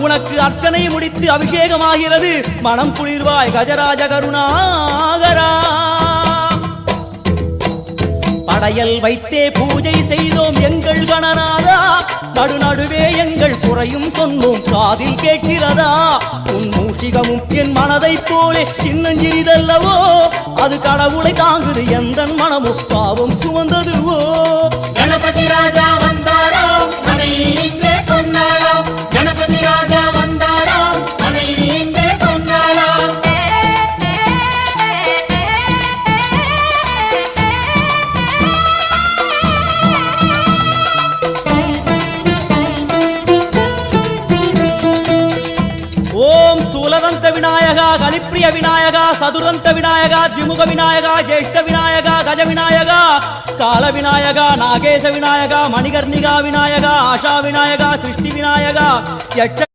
உனக்கு அர்ச்சனை முடித்து அபிஷேகமாகிறது. மனம் குளிர்வாய் கஜராஜ கருணாகரா. படையல் வைத்தே பூஜை செய்தோம் எங்கள் கணநாதா. நடுநடுவே எங்கள் குறையும் சொன்னோம் காதில் கேட்கிறதா. உன் மூஷிகமும் என் மனதை போலே சின்னஞ்சிறிதல்லவோ. அது கடவுளை தாங்குது எந்தன் மனமோ பாவம் சுமந்ததுவோ. கணபதி ராஜா வந்தாரோ மனையின்றே பொன்னாளா. கணபதி ராஜா வந்தாரோ மனையின்றே பொன்னாளா. ஓம் ஸ்தூலதந்த விநாயகா, கலிப்பிரிய விநாயகா, சதுரந்த விநாயகா, திமுக விநாயகா, ஜேஷ்ட விநாயகா, கஜ விநாயகா, கால விநாயகா, நாகேச விநாயகா, மணிகர்ணிகா விநாயகா, ஆஷா விநாயகா, சிருஷ்டி விநாயகா, யட்ச